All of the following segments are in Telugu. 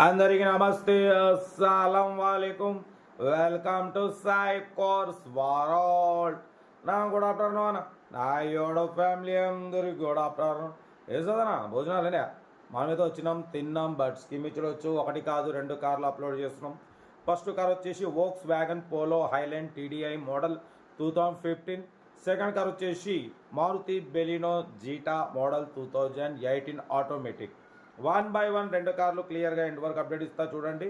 అందరికీ నమస్తే, అస్సలం వాలేకుమ్. Welcome to Sai cars world. నా గుడ్ ఆఫ్టర్నూన్. నా యోడో ఫ్యామిలీ అందరికి గుడ్ ఆఫ్టర్నూన్. వేసదనా భోజనాలనే మనమైతే వచ్చినాం, తిన్నాం. బట్ స్కీమ్ ఇచ్చడవచ్చు, ఒకటి కాదు 2 కార్లు అప్లోడ్ చేస్తున్నాం. ఫస్ట్ కార్ వచ్చేసి Volkswagen Polo Highline TDI model 2015. Second car వచ్చేసి Maruti Baleno Zeta model 2018 automatic. 1/1 2 కార్లు క్లియర్గా ఎండ్ వరకు అప్డేట్ ఇస్తా చూడండి.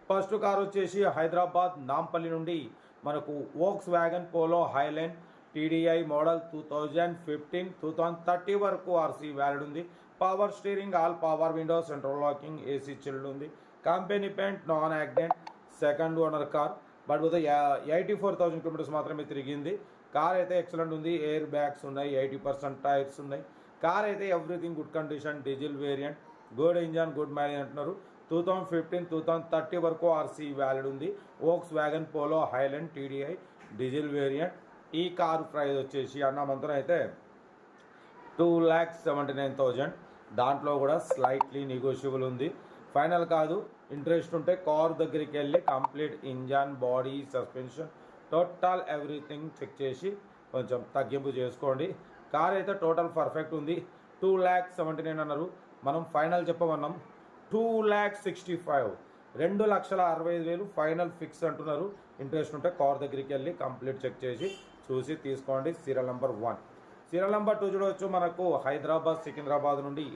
ఫస్ట్ కార్ వచ్చేసి హైదరాబాద్ నాంపల్లి నుండి మనకు Volkswagen Polo Highline TDI model 2015 2030 వరకు ఆర్సీ వ్యాలిడ్ ఉంది. Power steering, all power window, central locking, AC chilled ఉంది. Company paint, non accident, second owner car. But 84,000 kilometres మాత్రమే తిరిగింది. కార్ అయితే ఎక్సలెంట్ ఉంది. ఎయిర్ బ్యాగ్స్ ఉన్నాయి, 80% టైర్స్ ఉన్నాయి. కార్ అయితే everything good condition, diesel variant, good engine, good mileage అంటున్నారు. 2015 2030 వరకు ఆర్సీ వ్యాలిడ్ ఉంది. Volkswagen Polo Highline TDI diesel variant. ఈ కారు ప్రైస్ వచ్చేసి అన్నమంతరం అయితే 2,79,000. దాంట్లో కూడా స్లైట్లీ నెగోషియబుల్ ఉంది. ఫైనల్ కాదు, ఇంట్రెస్ట్ ఉంటే కార్ దగ్గరికి వెళ్ళి complete engine, body, suspension, total everything check చేసి కొంచెం తగ్గింపు చేసుకోండి. కార్ అయితే టోటల్ పర్ఫెక్ట్ ఉంది. 2,79,000 అన్నారు, మనం ఫైనల్ చెప్పమన్నాం 2,65,000. 2,65,000 ఫైనల్ ఫిక్స్ అంటున్నారు. ఇంట్రెస్ట్ ఉంటే కార్ దగ్గరికి వెళ్ళి కంప్లీట్ చెక్ చేసి చూసి తీసుకోండి. Serial number 1. సీరియల్ నెంబర్ 2 చూడవచ్చు. మనకు హైదరాబాద్ సికింద్రాబాద్ నుండి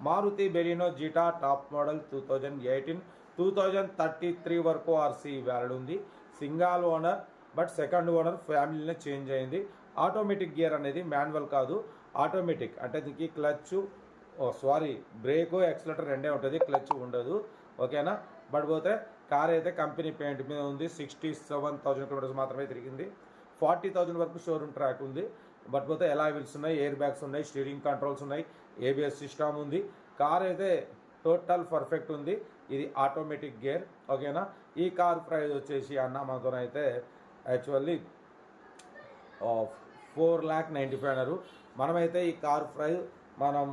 Maruti Baleno Zeta top model 2018 2033 వరకు ఆర్సీ వ్యాలిడ్ ఉంది. Single owner, but second owner ఫ్యామిలీనే చేంజ్ అయింది. ఆటోమేటిక్ గేర్ అనేది మాన్యువల్ కాదు, ఆటోమేటిక్. అంటే దీనికి క్లచ్, బ్రేకు, యాక్సిలరేటర్ రెండే ఉంటుంది, క్లచ్ ఉండదు. ఓకేనా. బట్ పోతే కార్ అయితే కంపెనీ పెయింట్ మీద ఉంది. 67,000 కిలోమీటర్స్ మాత్రమే తిరిగింది. 40,000 వరకు షోరూమ్ ట్రాక్ ఉంది. బట్ పోతే ఎలా వీల్స్ ఉన్నాయి, ఎయిర్ బ్యాగ్స్ ఉన్నాయి, స్టీరింగ్ కంట్రోల్స్ ఉన్నాయి, ఏబిఎస్ సిస్టమ్ ఉంది. కార్ అయితే టోటల్ పర్ఫెక్ట్ ఉంది. ఇది ఆటోమేటిక్ గేర్. ఓకేనా. ఈ కార్ ప్రైస్ వచ్చేసి మనతో అయితే యాక్చువల్లీ 4,95,000 అన్నారు. మనమైతే ఈ కార్ ప్రైస్ మనం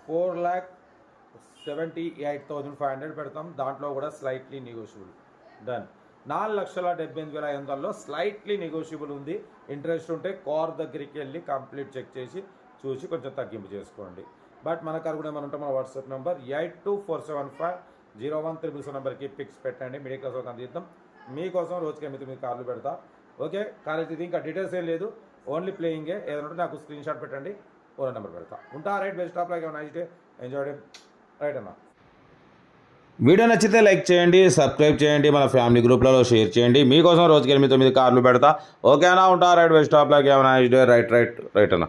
4,78,500 పెడతాం. దాంట్లో కూడా స్లైట్లీ నెగోషియబుల్. డన్. 4,78,500లో స్లైట్లీ నెగోషియబుల్ ఉంది. ఇంట్రెస్ట్ ఉంటే కార్ దగ్గరికి వెళ్ళి కంప్లీట్ చెక్ చేసి చూసి కొంచెం తగ్గింపు చేసుకోండి. బట్ మన కార్ కూడా ఏమైనా ఉంటే మన వాట్సాప్ నెంబర్ 82475013 నెంబర్కి పిక్స్ పెట్టండి. మీడియా కోసం అందిద్దాం. మీకోసం రోజుకి 8 కార్లు పెడతా. ఓకే. కార్ అయితే ఇంకా డీటెయిల్స్ ఏం లేదు, ఓన్లీ ప్లేయింగే. ఏదైనా ఉంటే నాకు స్క్రీన్ షాట్ పెట్టండి, ఓనర్ నెంబర్ పెడతా. ఉంటా. Right. Best of like. Nice day. Enjoy. Right అన్న. వీడియో నచ్చితే లైక్ చేయండి, సబ్స్క్రైబ్ చేయండి, మన ఫ్యామిలీ గ్రూప్లలో షేర్ చేయండి. మీకోసం రోజుకి 8 కార్లు పెడతా. ఓకేనా. ఉంటా. Right. Best of like. Nice day. Right అన్న.